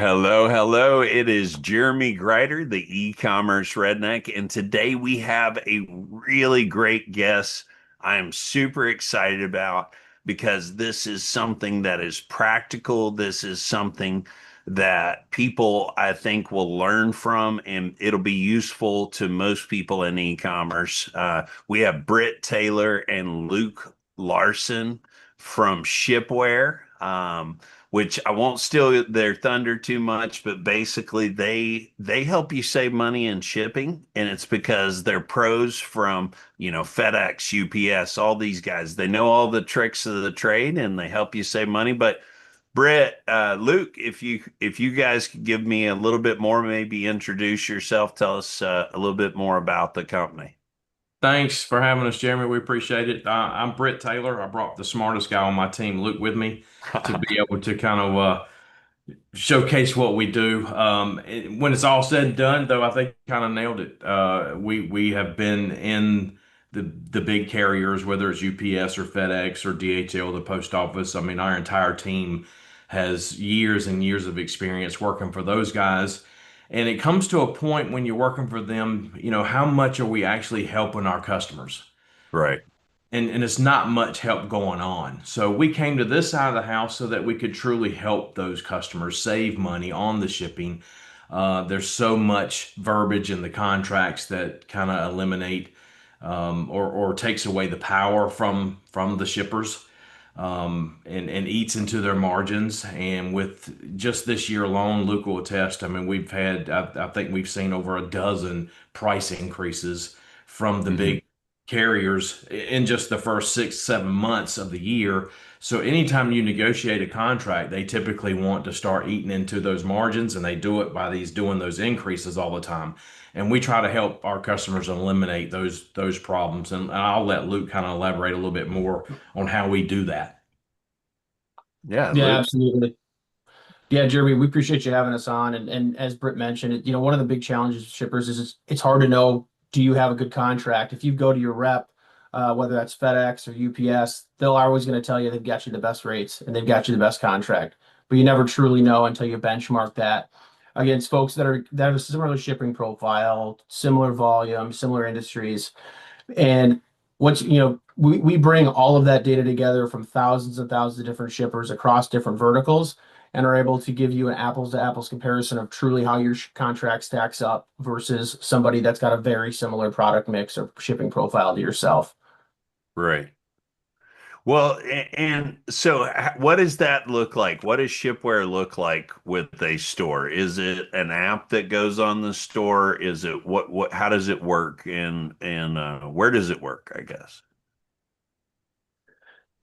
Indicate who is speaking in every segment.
Speaker 1: Hello, hello. It is Jeremy Greider, the e-commerce redneck, and today we have a really great guest I am super excited about because this is something that is practical. This is something that people I think will learn from, and it'll be useful to most people in e-commerce. We have Britt Taylor and Luke Larson from Shipware. Which I won't steal their thunder too much, but basically they help you save money in shipping, and it's because they're pros from, FedEx, UPS, all these guys. They know all the tricks of the trade and they help you save money. But Britt, Luke, if you guys could give me a little bit more, maybe introduce yourself, tell us a little bit more about the company.
Speaker 2: Thanks for having us, Jeremy. We appreciate it. I'm Britt Taylor. I brought the smartest guy on my team, Luke, with me to be able to kind of showcase what we do. When it's all said and done, though, I think you kind of nailed it. We have been in the big carriers, whether it's UPS or FedEx or DHL, the post office. I mean, our entire team has years and years of experience working for those guys. And it comes to a point when you're working for them, how much are we actually helping our customers?
Speaker 1: Right.
Speaker 2: And it's not much help going on. So we came to this side of the house so that we could truly help those customers save money on the shipping. There's so much verbiage in the contracts that kind of eliminate or takes away the power from the shippers and eats into their margins. And with just this year alone, Luke will attest. I mean, I think we've seen over a dozen price increases from the
Speaker 1: Hmm.
Speaker 2: big carriers in just the first 6, 7 months of the year. So anytime you negotiate a contract, they typically want to start eating into those margins, and they do it by doing those increases all the time. And we try to help our customers eliminate those problems. And I'll let Luke kind of elaborate a little bit more on how we do that.
Speaker 1: Yeah,
Speaker 3: Yeah,
Speaker 1: Luke.
Speaker 3: absolutely. Yeah, Jeremy, we appreciate you having us on. And as Britt mentioned, one of the big challenges with shippers is it's hard to know, do you have a good contract? If you go to your rep, whether that's FedEx or UPS, they're always going to tell you they've got you the best rates and they've got you the best contract. But you never truly know until you benchmark that against folks that have a similar shipping profile, similar volume, similar industries. And we bring all of that data together from thousands and thousands of different shippers across different verticals and are able to give you an apples to apples comparison of truly how your contract stacks up versus somebody that's got a very similar product mix or shipping profile to yourself.
Speaker 1: Right. Well, and so what does that look like? What does Shipware look like with a store? Is it an app that goes on the store? Is it how does it work and where does it work, I guess?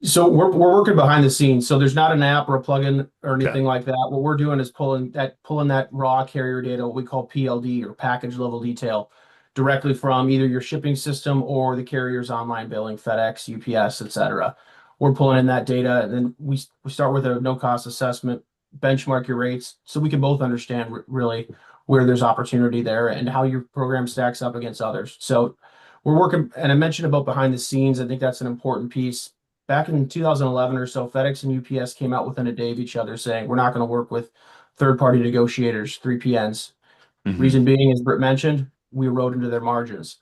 Speaker 3: So we're working behind the scenes. So there's not an app or a plugin or
Speaker 1: Okay.
Speaker 3: anything like that. What we're doing is pulling that raw carrier data, what we call PLD or package level detail, directly from either your shipping system or the carrier's online billing, FedEx, UPS, etc. We're pulling in that data, and then we start with a no cost assessment, benchmark your rates, so we can both understand really where there's opportunity there and how your program stacks up against others. So we're working, and I mentioned about behind the scenes. I think that's an important piece. Back in 2011 or so, FedEx and UPS came out within a day of each other saying, we're not going to work with third-party negotiators, 3PNs.
Speaker 1: Hmm.
Speaker 3: Reason being, as Britt mentioned, we erode into their margins.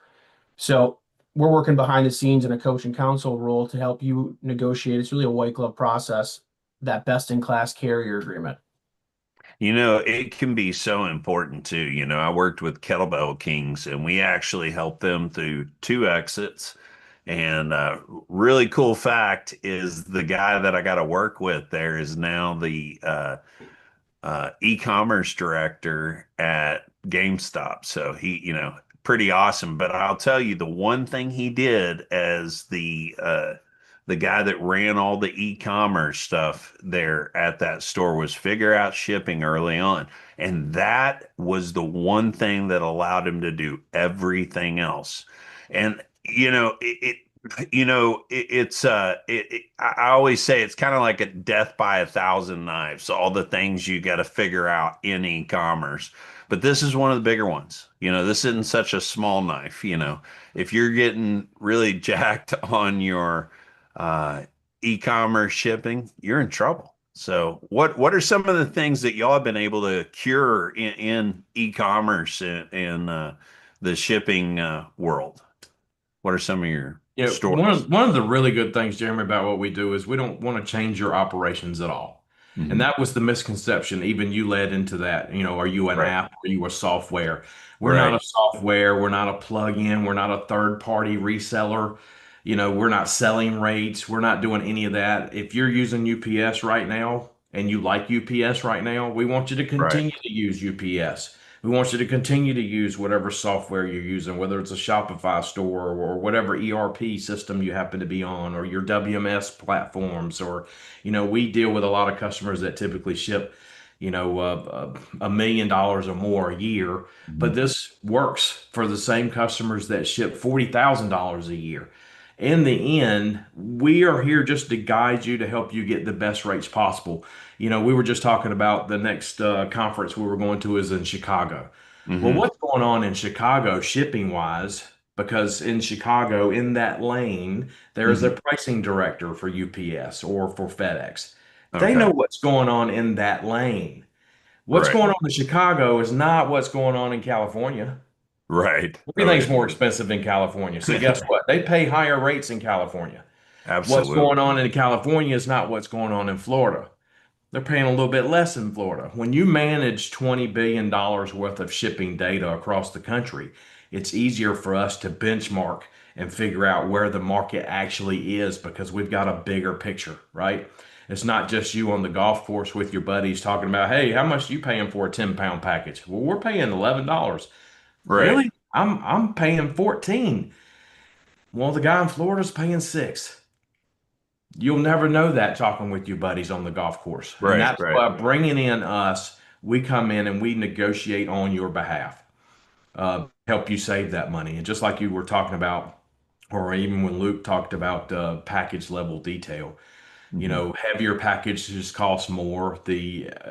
Speaker 3: So we're working behind the scenes in a coach and counsel role to help you negotiate. It's really a white glove process, that best-in-class carrier agreement.
Speaker 1: It can be so important too. I worked with Kettlebell Kings and we actually helped them through two exits. And really cool fact is the guy that I got to work with there is now the e-commerce director at GameStop. So pretty awesome. But I'll tell you, the one thing he did as the guy that ran all the e-commerce stuff there at that store was figure out shipping early on. And that was the one thing that allowed him to do everything else. And I always say it's kind of like a death by a thousand knives, all the things you got to figure out in e-commerce. But this is one of the bigger ones. This isn't such a small knife. If you're getting really jacked on your uh, e-commerce shipping, you're in trouble. So what are some of the things that y'all have been able to cure in e-commerce and the shipping world? What are some of your
Speaker 2: Yeah,
Speaker 1: stories?
Speaker 2: one of the really good things, Jeremy, about what we do is we don't want to change your operations at all. And
Speaker 1: Hmm.
Speaker 2: that was the misconception. Even you led into that. Are you an
Speaker 1: Right.
Speaker 2: app or are you a software? We're not
Speaker 1: Right.
Speaker 2: a software. We're not a plug-in. We're not a third-party reseller. We're not selling rates. We're not doing any of that. If you're using UPS right now and you like UPS right now, we want you to
Speaker 1: Right.
Speaker 2: continue to use UPS. We want you to continue to use whatever software you're using, whether it's a Shopify store or whatever ERP system you happen to be on, or your WMS platforms. Or, we deal with a lot of customers that typically ship, $1 million or more a year. But
Speaker 1: Mhm.
Speaker 2: this works for the same customers that ship $40,000 a year. In the end, we are here just to guide you to help you get the best rates possible. We were just talking about the next conference we were going to is in Chicago. Well,
Speaker 1: Hmm.
Speaker 2: what's going on in Chicago shipping wise? Because in Chicago, in that lane, there's a
Speaker 1: Hmm.
Speaker 2: pricing director for UPS or for FedEx. They know
Speaker 1: Okay.
Speaker 2: what's going on in that lane. What's
Speaker 1: Right.
Speaker 2: going on in Chicago is not what's going on in California.
Speaker 1: Right. Oh
Speaker 2: Everything's
Speaker 1: yeah.
Speaker 2: more expensive in California. So guess what? They pay higher rates in California. What's
Speaker 1: Absolutely.
Speaker 2: going on in California is not what's going on in Florida. They're paying a little bit less in Florida. When you manage $20 billion worth of shipping data across the country, it's easier for us to benchmark and figure out where the market actually is because we've got a bigger picture, right? It's not just you on the golf course with your buddies talking about, hey, how much you paying for a 10-pound package? Well, we're paying $11.
Speaker 1: Right.
Speaker 2: Really? I'm paying 14. Well, the guy in Florida's paying 6. You'll never know that talking with your buddies on the golf course. And
Speaker 1: Right.
Speaker 2: that's
Speaker 1: Right.
Speaker 2: why bringing in us, we come in and we negotiate on your behalf, help you save that money. And just like you were talking about, or even when Luke talked about package level detail,
Speaker 1: Hmm.
Speaker 2: heavier packages cost more.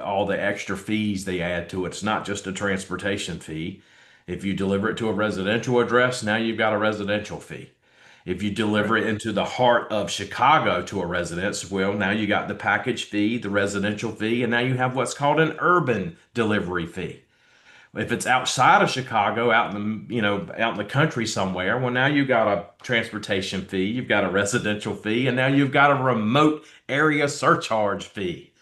Speaker 2: All the extra fees they add to it. It's not just a transportation fee. If you deliver it to a residential address, now you've got a residential fee. If you
Speaker 1: Right.
Speaker 2: deliver it into the heart of Chicago to a residence, well, now you got the package fee, the residential fee, and now you have what's called an urban delivery fee. If it's outside of Chicago, out in out in the country somewhere, well, now you've got a transportation fee, you've got a residential fee, and now you've got a remote area surcharge fee.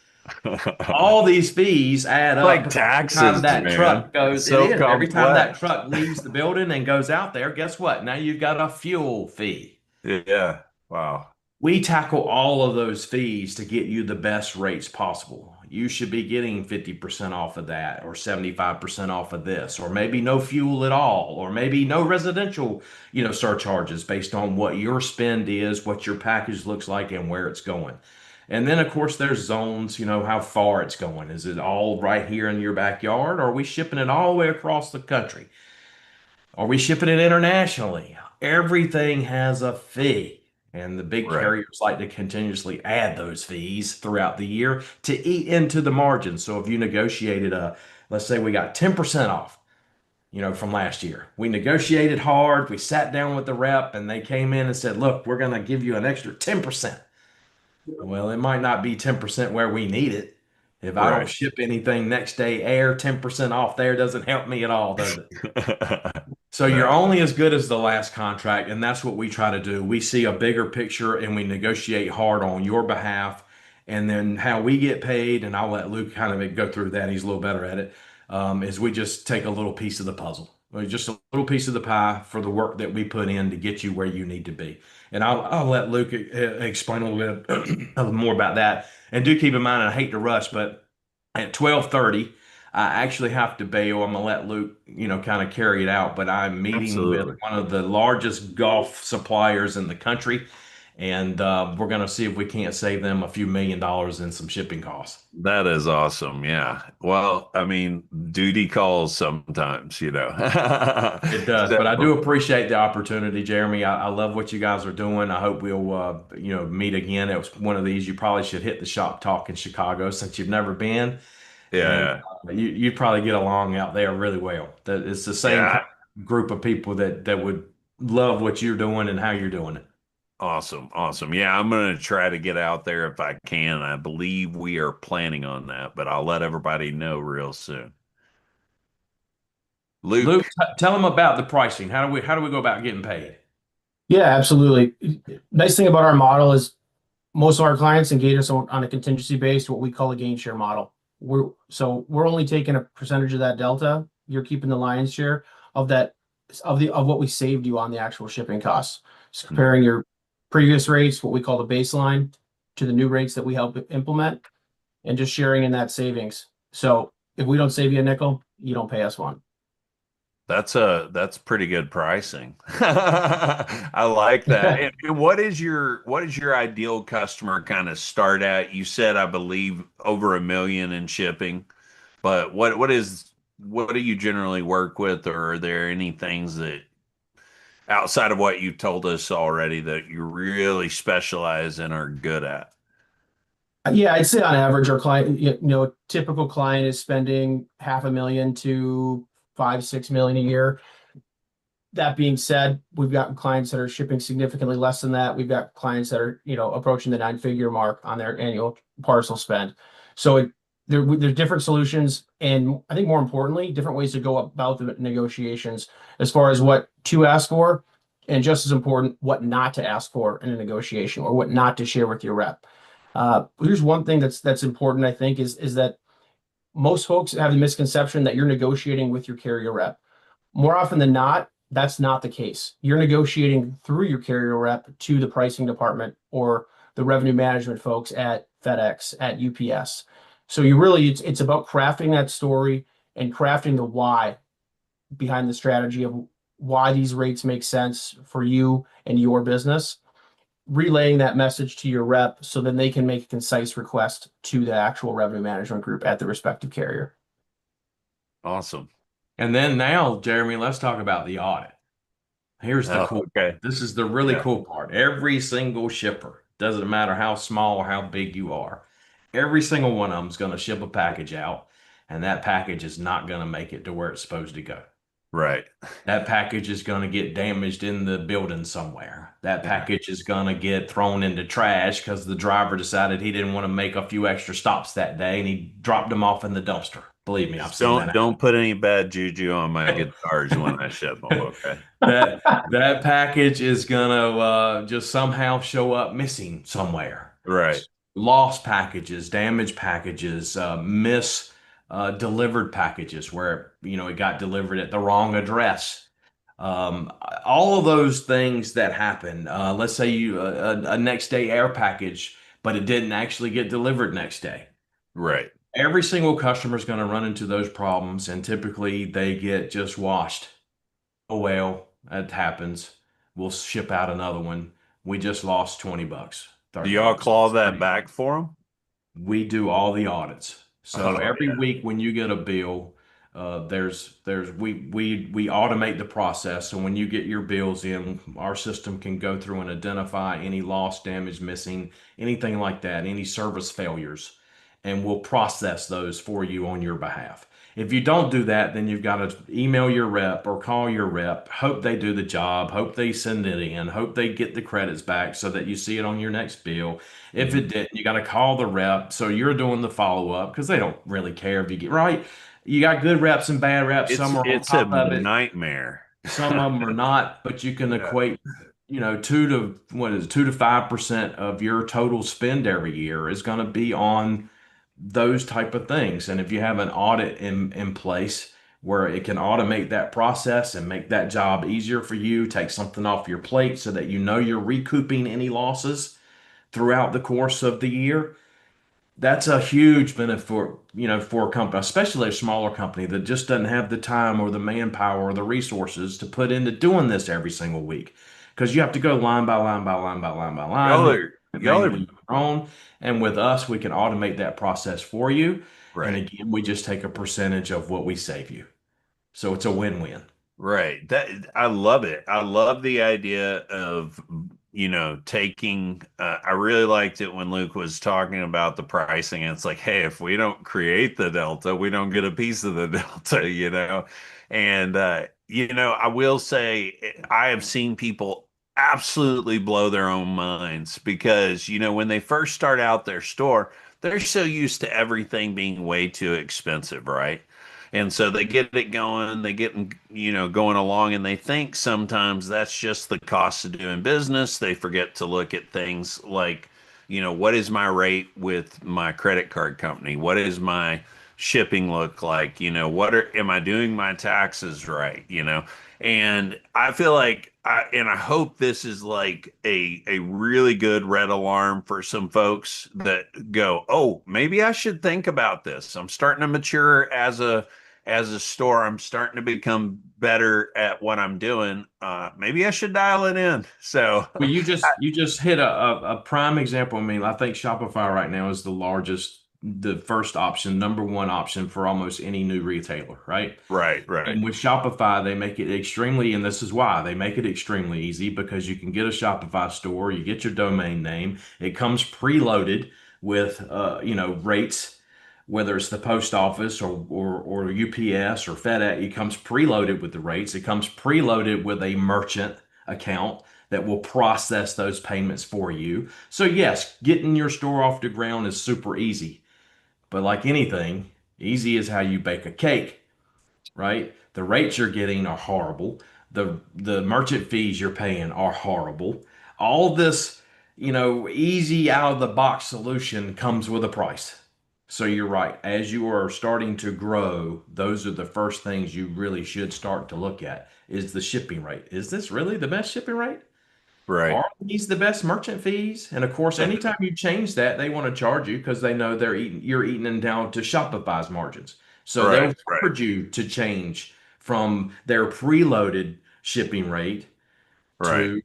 Speaker 2: All these fees add up
Speaker 1: Like
Speaker 2: because every time
Speaker 1: taxes,
Speaker 2: that
Speaker 1: man.
Speaker 2: truck goes,
Speaker 1: It's
Speaker 2: it
Speaker 1: so
Speaker 2: is. Every time that
Speaker 1: complex.
Speaker 2: truck leaves the building and goes out there, guess what? Now you've got a fuel fee.
Speaker 1: Yeah. Wow.
Speaker 2: We tackle all of those fees to get you the best rates possible. You should be getting 50% off of that, or 75% off of this, or maybe no fuel at all, or maybe no residential, surcharges based on what your spend is, what your package looks like, and where it's going. And then, of course, there's zones, how far it's going. Is it all right here in your backyard, or are we shipping it all the way across the country? Are we shipping it internationally? Everything has a fee. And the big
Speaker 1: Right.
Speaker 2: carriers like to continuously add those fees throughout the year to eat into the margin. So if you negotiated let's say we got 10% off, from last year. We negotiated hard. We sat down with the rep and they came in and said, look, we're going to give you an extra 10%. Well, it might not be 10% where we need it. If I don't
Speaker 1: Right.
Speaker 2: ship anything next day air, 10% off there doesn't help me at all, does it? So you're
Speaker 1: No.
Speaker 2: only as good as the last contract, and that's what we try to do. We see a bigger picture and we negotiate hard on your behalf. And then how we get paid, and I'll let Luke kind of go through that. He's a little better at it. Is we just take a little piece of the puzzle, just a little piece of the pie for the work that we put in to get you where you need to be. And I'll let Luke explain a little bit a little more about that. And do keep in mind, and I hate to rush, but at 12:30. I actually have to bail. I'm gonna let Luke, kind of carry it out, but I'm meeting with
Speaker 1: Absolutely.
Speaker 2: one of the largest golf suppliers in the country, and we're gonna see if we can't save them a few $1 million in some shipping costs.
Speaker 1: That is awesome. Yeah. Well, I mean, duty calls sometimes,
Speaker 2: It does, but I do
Speaker 1: So,
Speaker 2: appreciate the opportunity, Jeremy. I love what you guys are doing. I hope we'll, meet again. It was one of these. You probably should hit the shop talk in Chicago since you've never been. And
Speaker 1: yeah.
Speaker 2: you'd probably get along out there really well. That it's the same kind
Speaker 1: Yeah.
Speaker 2: of group of people that would love what you're doing and how you're doing it.
Speaker 1: Awesome. Awesome. Yeah, I'm going to try to get out there if I can. I believe we are planning on that, but I'll let everybody know real soon.
Speaker 2: Luke,
Speaker 1: Luke.
Speaker 2: tell them about the pricing. How do we go about getting paid?
Speaker 3: Yeah, absolutely. Nice thing about our model is most of our clients engage us on a contingency based, what we call a gain share model. We're only taking a percentage of that delta. You're keeping the lion's share of that of what we saved you on the actual shipping costs. So comparing your previous rates, what we call the baseline, to the new rates that we help implement, and just sharing in that savings. So if we don't save you a nickel, you don't pay us one.
Speaker 1: That's pretty good pricing. I like that. And what is your ideal customer kind of start at? You said, I believe, over 1 million in shipping, but what do you generally work with, or are there any things that outside of what you've told us already that you really specialize in or good at?
Speaker 3: Yeah, I'd say on average, our client, a typical client is spending 500,000 to 5, 6 million a year. That being said, we've got clients that are shipping significantly less than that. We've got clients that are, approaching the 9-figure mark on their annual parcel spend. So there's different solutions, and I think more importantly, different ways to go about the negotiations as far as what to ask for, and just as important, what not to ask for in a negotiation or what not to share with your rep. Here's one thing that's important, I think, is that most folks have the misconception that you're negotiating with your carrier rep. More often than not, that's not the case. You're negotiating through your carrier rep to the pricing department or the revenue management folks at FedEx, at UPS. So it's about crafting that story and crafting the why behind the strategy of why these rates make sense for you and your business, relaying that message to your rep so then they can make a concise request to the actual revenue management group at the respective carrier.
Speaker 1: Awesome.
Speaker 2: And then now, Jeremy, let's talk about the audit. Here's the
Speaker 1: Oh,
Speaker 2: cool
Speaker 1: okay.
Speaker 2: part. This is the really
Speaker 1: Yeah.
Speaker 2: cool part. Every single shipper, doesn't matter how small or how big you are, every single one of them is going to ship a package out, and that package is not going to make it to where it's supposed to go.
Speaker 1: Right.
Speaker 2: That package is going to get damaged in the building somewhere. That
Speaker 1: Yeah.
Speaker 2: package is going to get thrown into trash because the driver decided he didn't want to make a few extra stops that day and he dropped them off in the dumpster. Believe me, I've
Speaker 1: Just
Speaker 2: seen that
Speaker 1: don't put any bad juju on my
Speaker 2: happen.
Speaker 1: guitars when I ship them. Okay.
Speaker 2: That package is gonna just somehow show up missing somewhere.
Speaker 1: Right.
Speaker 2: Lost packages, damaged packages, miss delivered packages where it got delivered at the wrong address. All of those things that happen. Let's say a next day air package, but it didn't actually get delivered next day.
Speaker 1: Right.
Speaker 2: Every single customer is going to run into those problems, and typically they get just washed. Oh well, that happens. We'll ship out another one. We just lost $20,
Speaker 1: Do
Speaker 2: 30
Speaker 1: y'all
Speaker 2: bucks,
Speaker 1: claw that
Speaker 2: 30 bucks.
Speaker 1: back for them?
Speaker 2: We do all the audits. So
Speaker 1: Oh
Speaker 2: every
Speaker 1: yeah.
Speaker 2: week when you get a bill, we automate the process. So when you get your bills in, our system can go through and identify any lost, damage, missing, anything like that, any service failures, and we'll process those for you on your behalf. If you don't do that, then you've got to email your rep or call your rep, hope they do the job, hope they send it in, hope they get the credits back so that you see it on your next bill. If
Speaker 1: Mhm.
Speaker 2: it didn't, you got to call the rep. So you're doing the follow up because they don't really care if you get right. You got good reps and bad reps.
Speaker 1: It's
Speaker 2: Some are on
Speaker 1: it's a
Speaker 2: top of it,
Speaker 1: nightmare.
Speaker 2: some of them are not, but you can
Speaker 1: Yeah.
Speaker 2: equate, 2 to 5% of your total spend every year is going to be on those type of things. And if you have an audit in place where it can automate that process and make that job easier for you, take something off your plate so that you're recouping any losses throughout the course of the year, that's a huge benefit for a company, especially a smaller company that just doesn't have the time or the manpower or the resources to put into doing this every single week. Because you have to go line by line by line by line by
Speaker 1: Y'all
Speaker 2: line,
Speaker 1: are y'all are
Speaker 2: manually on your own. And with us, we can automate that process for you. And
Speaker 1: right.
Speaker 2: again, we just take a percentage of what we save you. So it's a win-win.
Speaker 1: Right. That I love it. I love the idea of, taking I really liked it when Luke was talking about the pricing. It's like, hey, if we don't create the delta, we don't get a piece of the delta. And I will say I have seen people absolutely blow their own minds because, when they first start out their store, they're so used to everything being way too expensive, right? And so they get it going, they get, going along, and they think sometimes that's just the cost of doing business. They forget to look at things like, what is my rate with my credit card company? What is my shipping look like? Am I doing my taxes right? And I feel like and I hope this is like a really good red alarm for some folks that go, oh, maybe I should think about this. I'm starting to mature as a store. I'm starting to become better at what I'm doing. Maybe I should dial it in. So
Speaker 2: Well, you just hit a prime example. I mean, I think Shopify right now is the first option, number one option for almost any new retailer, right?
Speaker 1: right, right,
Speaker 2: And with Shopify, they make it extremely, and this is why they make it extremely easy because you can get a Shopify store, you get your domain name, it comes preloaded with rates, whether it's the post office or UPS or FedEx, it comes preloaded with the rates. It comes preloaded with a merchant account that will process those payments for you. So yes, getting your store off the ground is super easy. But like anything, easy is how you bake a cake, right? The rates you're getting are horrible. The merchant fees you're paying are horrible. All this, easy out of the box solution comes with a price. So you're right. As you are starting to grow, those are the first things you really should start to look at is the shipping rate. Is this really the best shipping rate?
Speaker 1: right,
Speaker 2: Are these the best merchant fees? And of course, anytime you change that, they want to charge you because they know you're eating them down to Shopify's margins. So
Speaker 1: right,
Speaker 2: they'll
Speaker 1: right,
Speaker 2: charge you to change from their preloaded shipping rate
Speaker 1: right,
Speaker 2: to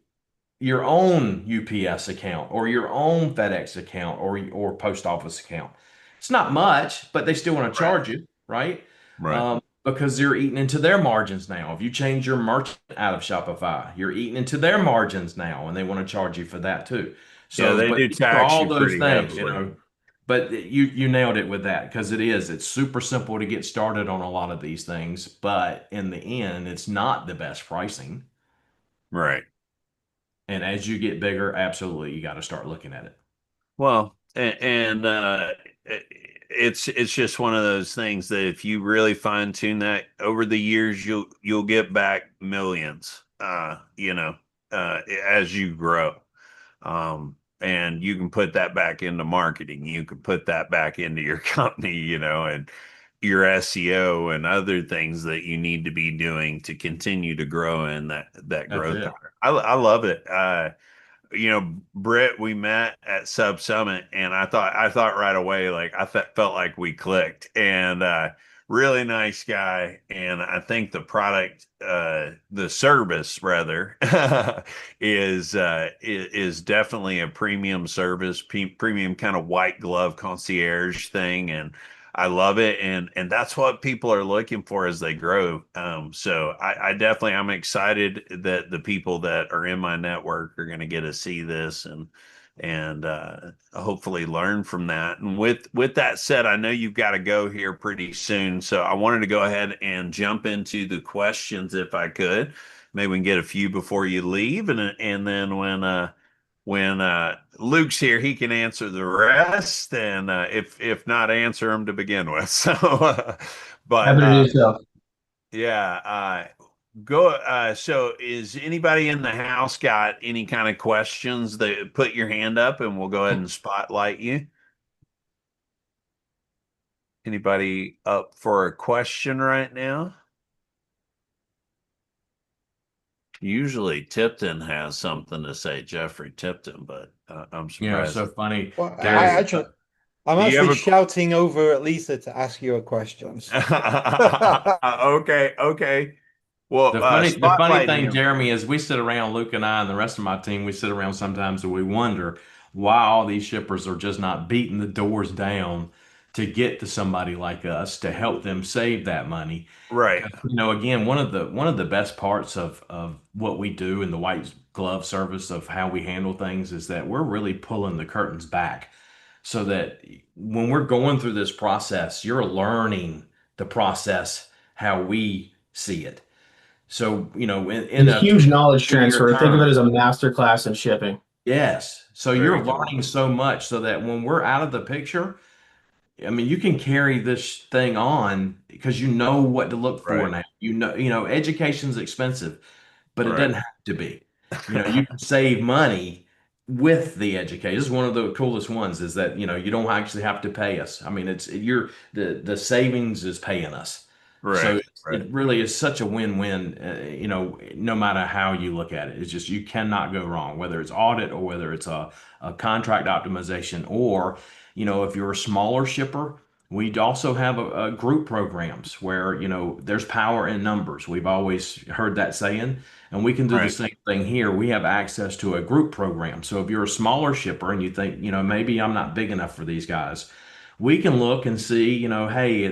Speaker 2: your own UPS account or your own FedEx account or post office account. It's not much, but they still want to
Speaker 1: right,
Speaker 2: charge you, right?
Speaker 1: right.
Speaker 2: Because they're eating into their margins now. If you change your merchant out of Shopify, you're eating into their margins now, and they want to charge you for that too.
Speaker 1: Yeah,
Speaker 2: So,
Speaker 1: they
Speaker 2: but
Speaker 1: do
Speaker 2: for
Speaker 1: tax
Speaker 2: all
Speaker 1: you
Speaker 2: those
Speaker 1: pretty
Speaker 2: things,
Speaker 1: heavily.
Speaker 2: but you nailed it with that because it's super simple to get started on a lot of these things, but in the end, it's not the best pricing.
Speaker 1: Right.
Speaker 2: And as you get bigger, absolutely, you got to start looking at it.
Speaker 1: Well, it's just one of those things that if you really fine tune that over the years, you'll get back millions. As you grow. And you can put that back into marketing. You can put that back into your company, and your SEO and other things that you need to be doing to continue to grow in that
Speaker 2: That's
Speaker 1: growth
Speaker 2: it.
Speaker 1: pattern. I love it. Britt, we met at Sub Summit, and I thought right away, like felt like we clicked, and really nice guy, and I think the service rather, is definitely a premium service, premium kind of white glove concierge thing, and I love it, and that's what people are looking for as they grow. So I definitely I'm excited that the people that are in my network are going to get to see this and hopefully learn from that. And with that said, I know you've got to go here pretty soon, so I wanted to go ahead and jump into the questions if I could. Maybe we can get a few before you leave, and then when Luke's here, he can answer the rest, and if not, answer them to begin with. So, but
Speaker 3: Happy to do so.
Speaker 1: yeah, go. So, is anybody in the house got any kind of questions? That put your hand up, and we'll go ahead and spotlight you. Anybody up for a question right now? Usually Tipton has something to say, Jeffrey Tipton, but I'm
Speaker 2: It's so
Speaker 1: surprised.
Speaker 2: funny,
Speaker 4: Well,
Speaker 2: guys.
Speaker 4: I'm
Speaker 1: Do you have
Speaker 4: actually
Speaker 1: a
Speaker 4: shouting over at Lisa to ask you a question.
Speaker 1: Okay, okay. Well,
Speaker 2: The funny
Speaker 1: spotlight
Speaker 2: thing,
Speaker 1: him.
Speaker 2: Jeremy, is we sit around, Luke and I and the rest of my team, we sit around sometimes and we wonder why all these shippers are just not beating the doors down to get to somebody like us to help them save that money.
Speaker 1: Right,
Speaker 2: Because, again, one of the best parts of what we do in the white glove service of how we handle things is that we're really pulling the curtains back so that when we're going through this process, you're learning the process how we see it. So, in
Speaker 3: A
Speaker 2: a
Speaker 3: huge knowledge
Speaker 2: 2 year
Speaker 3: transfer. Think of it
Speaker 2: term,
Speaker 3: as a master class in shipping.
Speaker 2: yes. So
Speaker 1: Very
Speaker 2: you're
Speaker 1: cool.
Speaker 2: learning so much so that when we're out of the picture, I mean, you can carry this thing on because you know what to look for
Speaker 1: Right.
Speaker 2: now. Education's expensive, but it
Speaker 1: Right.
Speaker 2: doesn't have to be. You can save money with the education. This is one of the coolest ones is that, you don't actually have to pay us. I mean, the savings is paying us. So
Speaker 1: Right. Right.
Speaker 2: it really is such a win-win, no matter how you look at it. It's just you cannot go wrong, whether it's audit or whether it's a contract optimization or, if you're a smaller shipper, we also have a group programs where, there's power in numbers. We've always heard that saying, and we can do the
Speaker 1: Right.
Speaker 2: same thing here. We have access to a group program. So if you're a smaller shipper and you think, maybe I'm not big enough for these guys, we can look and see, hey,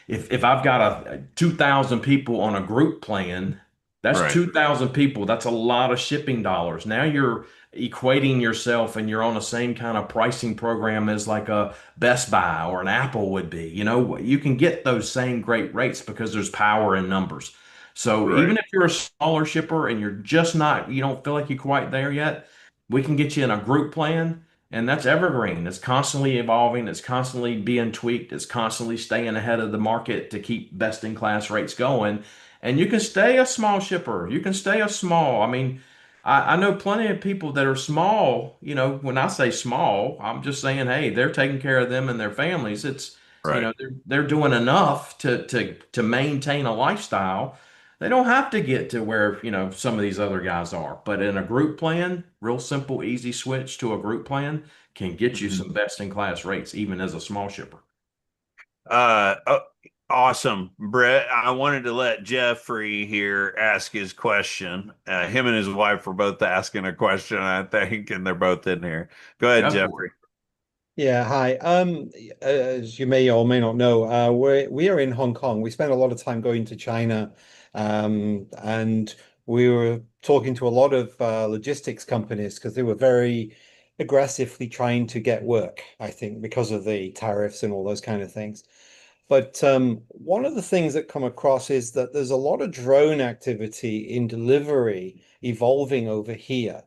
Speaker 2: if I've got 2,000 people on a group plan, that's
Speaker 1: Right.
Speaker 2: 2,000 people. That's a lot of shipping dollars. Now you're equating yourself and you're on the same kind of pricing program as like a Best Buy or an Apple would be. You can get those same great rates because there's power in numbers. So
Speaker 1: Right.
Speaker 2: even if you're a smaller shipper and you're just not, you don't feel like you're quite there yet, we can get you in a group plan, and that's evergreen. It's constantly evolving, it's constantly being tweaked, it's constantly staying ahead of the market to keep best in class rates going. And you can stay a small shipper. You can stay a small. I mean, I know plenty of people that are small. When I say small, I'm just saying, hey, they're taking care of them and their families. It's,
Speaker 1: Right.
Speaker 2: they're doing enough to maintain a lifestyle. They don't have to get to where, some of these other guys are. But in a group plan, real simple, easy switch to a group plan can get you
Speaker 1: Mhm.
Speaker 2: some best in class rates, even as a small shipper.
Speaker 1: Oh, awesome, Brett. I wanted to let Jeffrey here ask his question. Him and his wife were both asking a question, I think, and they're both in here. Go ahead,
Speaker 2: Go for it.
Speaker 1: Jeffrey.
Speaker 4: Yeah, hi. As you may or may not know, we are in Hong Kong. We spend a lot of time going to China, and we were talking to a lot of logistics companies because they were very aggressively trying to get work, I think, because of the tariffs and all those kind of things. But one of the things that come across is that there's a lot of drone activity in delivery evolving over here.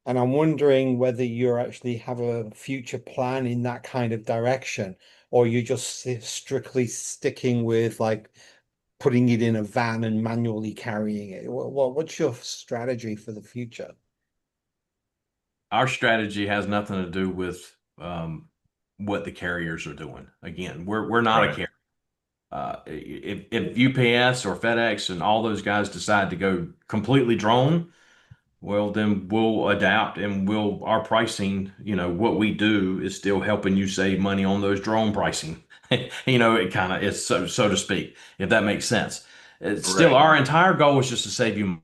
Speaker 4: And I'm wondering whether you actually have a future plan in that kind of direction, or you're just strictly sticking with like putting it in a van and manually carrying it. What's your strategy for the future?
Speaker 2: Our strategy has nothing to do with what the carriers are doing. Again, we're not a
Speaker 1: Right.
Speaker 2: carrier. If UPS or FedEx and all those guys decide to go completely drone, well, then we'll adapt and our pricing, what we do is still helping you save money on those drone pricing. It kind of is, so to speak, if that makes sense. It's still
Speaker 1: Right.
Speaker 2: our entire goal is just to save you money.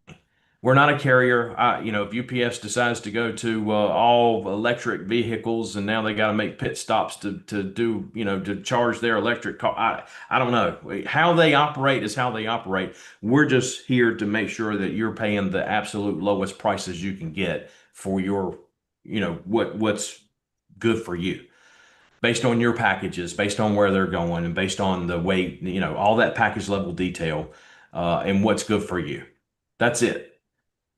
Speaker 2: We're not a carrier. If UPS decides to go to all electric vehicles and now they got to make pit stops to do, to charge their electric car. I don't know. How they operate is how they operate. We're just here to make sure that you're paying the absolute lowest prices you can get for your, what's good for you based on your packages, based on where they're going, and based on the weight, all that package level detail, and what's good for you. That's it.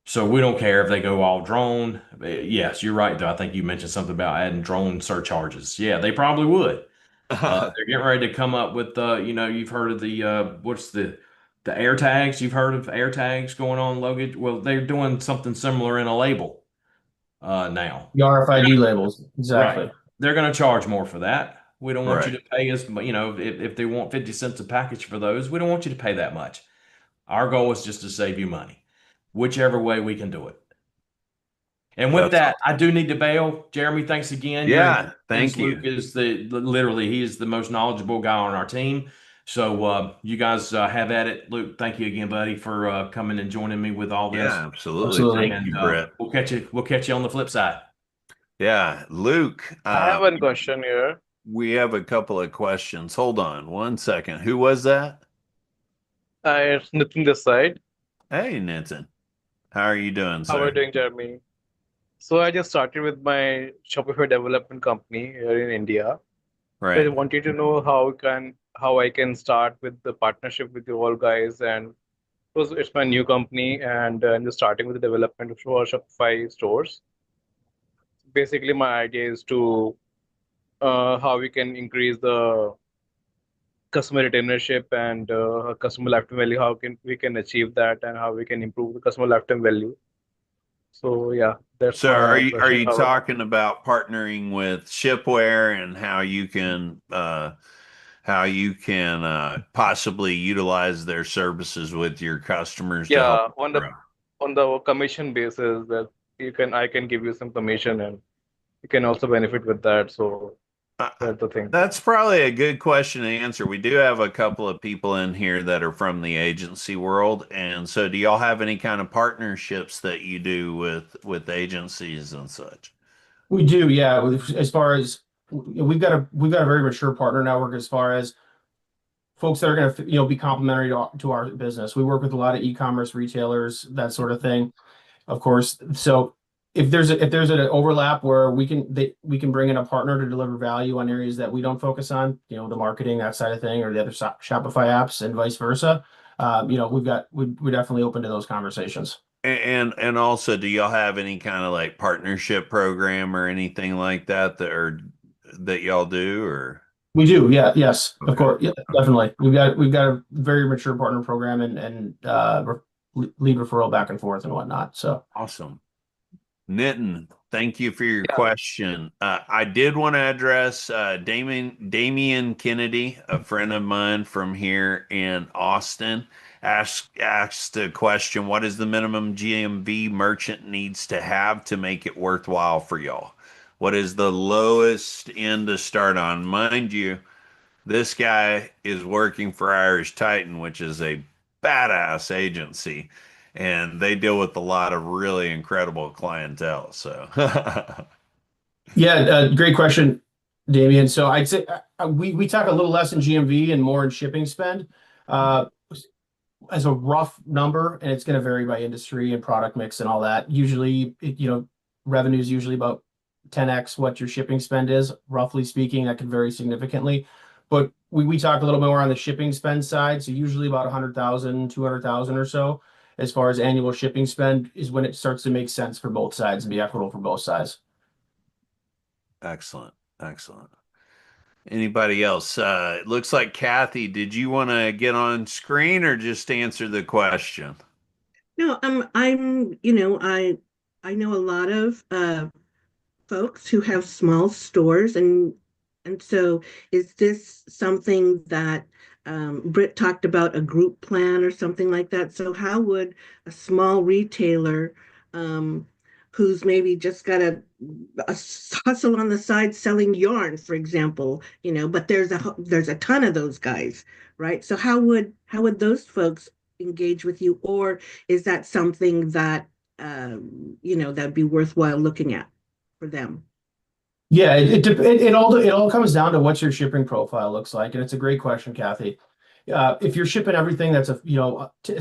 Speaker 2: So we don't care if they go all drone. Yes, you're right, though. I think you mentioned something about adding drone surcharges. Yeah, they probably would. They're getting ready to come up with, you've heard of what's the air tags? You've heard of air tags going on luggage? Well, they're doing something similar in a label now.
Speaker 3: The RFID labels.
Speaker 2: Right.
Speaker 3: Exactly.
Speaker 2: They're going to charge more for that. We don't want you
Speaker 1: Right.
Speaker 2: to pay us, but if they want 50 cents a package for those, we don't want you to pay that much. Our goal is just to save you money, whichever way we can do it. And with
Speaker 1: That's
Speaker 2: that, I do need to bail. Jeremy, thanks again. You're in
Speaker 1: Yeah.
Speaker 2: good hands.
Speaker 1: Thank
Speaker 2: Luke
Speaker 1: you.
Speaker 2: is literally, he is the most knowledgeable guy on our team. So you guys have at it. Luke, thank you again, buddy, for coming and joining me with all this.
Speaker 1: Yeah, absolutely.
Speaker 3: Absolutely.
Speaker 1: Thank
Speaker 2: And
Speaker 1: you, Brett.
Speaker 2: we'll catch you on the flip side.
Speaker 1: Yeah, Luke,
Speaker 5: I have one question here.
Speaker 1: we have a couple of questions. Hold on one second. Who was that?
Speaker 5: It's Nitin this side.
Speaker 1: Hey, Nitin. How are you doing,
Speaker 5: How are you
Speaker 1: sir?
Speaker 5: doing, Jeremy? So I just started with my Shopify development company here in India. So I
Speaker 1: Right.
Speaker 5: wanted to know how I can start with the partnership with you all guys and It's my new company, and I'm just starting with the development of our Shopify stores. Basically, my idea is to how we can increase the customer retainership and customer lifetime value. How can we can achieve that, and how we can improve the customer lifetime value. So yeah, that's
Speaker 1: So are
Speaker 5: my
Speaker 1: you
Speaker 5: question.
Speaker 1: talking about partnering with Shipware and how you can possibly utilize their services with your customers to help
Speaker 5: Yeah,
Speaker 1: grow?
Speaker 5: on the commission basis that I can give you some commission and you can also benefit with that. So
Speaker 1: Uh,
Speaker 5: that's the thing.
Speaker 1: that's probably a good question to answer. We do have a couple of people in here that are from the agency world, and so do y'all have any kind of partnerships that you do with agencies and such?
Speaker 3: We do, yeah. As far as we've got a very mature partner network as far as folks that are going to be complementary to our business. We work with a lot of e-commerce retailers, that sort of thing, of course. So if there's an overlap where we can bring in a partner to deliver value on areas that we don't focus on, the marketing, that side of thing, or the other Shopify apps and vice versa. We're definitely open to those conversations.
Speaker 1: And also, do y'all have any kind of like partnership program or anything like that that y'all do or?
Speaker 3: We do, yeah, yes, of
Speaker 1: Okay.
Speaker 3: course, yeah, definitely. We've got a very mature partner program and lead referral back and forth and whatnot. So
Speaker 1: Awesome. Nitin, thank you for your
Speaker 5: Yeah.
Speaker 1: question. I did want to address Damian Kennedy, a friend of mine from here in Austin, asked a question: what is the minimum GMV merchant needs to have to make it worthwhile for y'all? What is the lowest end to start on? Mind you, this guy is working for Irish Titan, which is a badass agency, and they deal with a lot of really incredible clientele. So,
Speaker 3: yeah, great question, Damian. So I'd say we talk a little less in GMV and more in shipping spend. Uh, as a rough number, and it's going to vary by industry and product mix and all that. Usually, revenue is usually about 10x what your shipping spend is, roughly speaking. That can vary significantly, but we talk a little more on the shipping spend side. So usually about 100,000, 200,000 or so, as far as annual shipping spend is when it starts to make sense for both sides and be equitable for both sides.
Speaker 1: excellent, excellent. Anybody else? It looks like Kathy, did you want to get on screen or just answer the question?
Speaker 6: No, I know a lot of folks who have small stores, and so is this something that Britt talked about, a group plan or something like that? So how would a small retailer who's maybe just got a hustle on the side selling yarn, for example, but there's a ton of those guys, right? So how would those folks engage with you, or is that something that that'd be worthwhile looking at for them?
Speaker 3: Yeah, it all comes down to what your shipping profile looks like, and it's a great question, Kathy. If you're shipping everything that's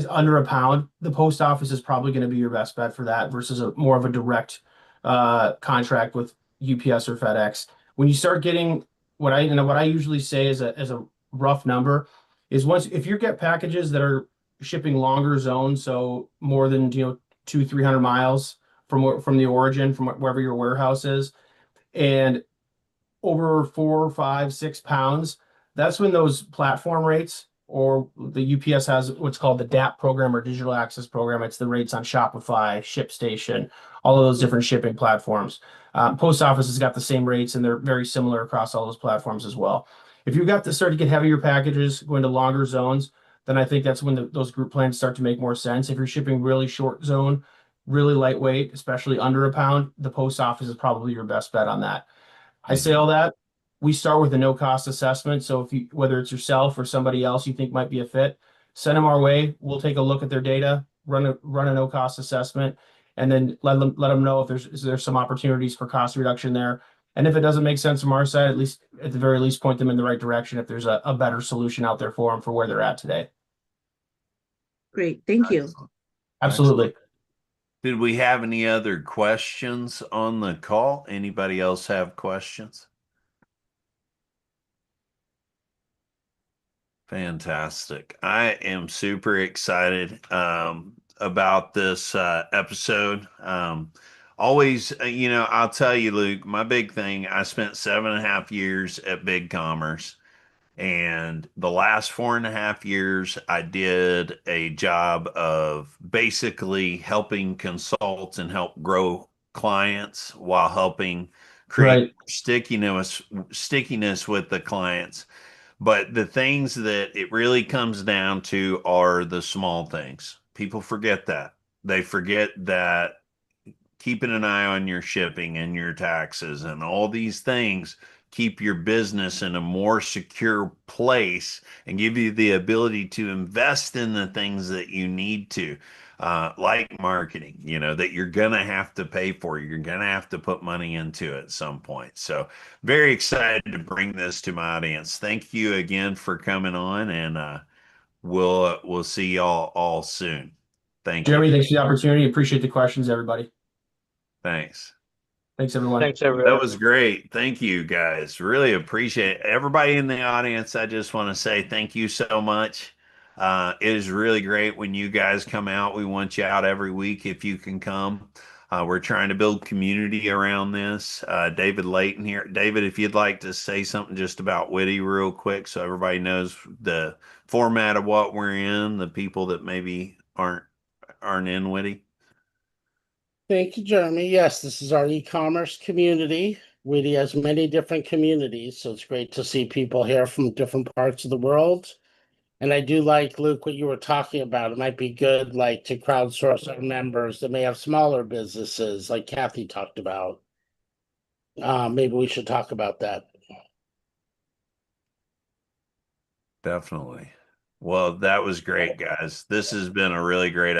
Speaker 3: under a pound, the post office is probably going to be your best bet for that versus a more of a direct contract with UPS or FedEx. When you start getting what I usually say as a rough number is once if you get packages that are shipping longer zones, so more than 200-300 miles from the origin from wherever your warehouse is and over 4, 5, 6 pounds, that's when those platform rates or the UPS has what's called the DAP program or digital access program. It's the rates on Shopify, ShipStation, all of those different shipping platforms. Post office has got the same rates and they're very similar across all those platforms as well. If you've got to start to get heavier packages, go into longer zones, then I think that's when those group plans start to make more sense. If you're shipping really short zone, really lightweight, especially under a pound, the post office is probably your best bet on that. I say all that. We start with a no cost assessment. So whether it's yourself or somebody else you think might be a fit, send them our way. We'll take a look at their data, run a no cost assessment, and then let them know if there's some opportunities for cost reduction there. And if it doesn't make sense from our side, at the very least, point them in the right direction if there's a better solution out there for them for where they're at today.
Speaker 6: Great, thank you.
Speaker 1: Excellent.
Speaker 3: Absolutely.
Speaker 1: Did we have any other questions on the call? Anybody else have questions? Fantastic. I am super excited about this episode. Always, I'll tell you, Luke, my big thing, I spent 7.5 years at Big Commerce. And the last 4.5 years, I did a job of basically helping consult and help grow clients while helping create
Speaker 3: Right.
Speaker 1: stickiness with the clients. But the things that it really comes down to are the small things. People forget that. They forget that keeping an eye on your shipping and your taxes and all these things keep your business in a more secure place and give you the ability to invest in the things that you need to, like marketing, that you're going to have to pay for. You're going to have to put money into at some point. So, very excited to bring this to my audience. Thank you again for coming on, and we'll see y'all all soon. Thank you.
Speaker 3: Jeremy, thanks for the opportunity. Appreciate the questions, everybody.
Speaker 1: Thanks.
Speaker 3: Thanks, everyone.
Speaker 5: Thanks,
Speaker 1: That
Speaker 5: everyone.
Speaker 1: was great. Thank you, guys. Really appreciate it. Everybody in the audience, I just want to say thank you so much. It is really great when you guys come out. We want you out every week if you can come. We're trying to build community around this. David Layton here. David, if you'd like to say something just about WITI real quick so everybody knows the format of what we're in, the people that maybe aren't in WITI.
Speaker 7: Thank you, Jeremy. Yes, this is our e-commerce community. WITI has many different communities, so it's great to see people here from different parts of the world. And I do like, Luke, what you were talking about. It might be good, like, to crowdsource our members that may have smaller businesses, like Kathy talked about. Maybe we should talk about that.
Speaker 1: Definitely. Well, that was great, guys. This has been a really great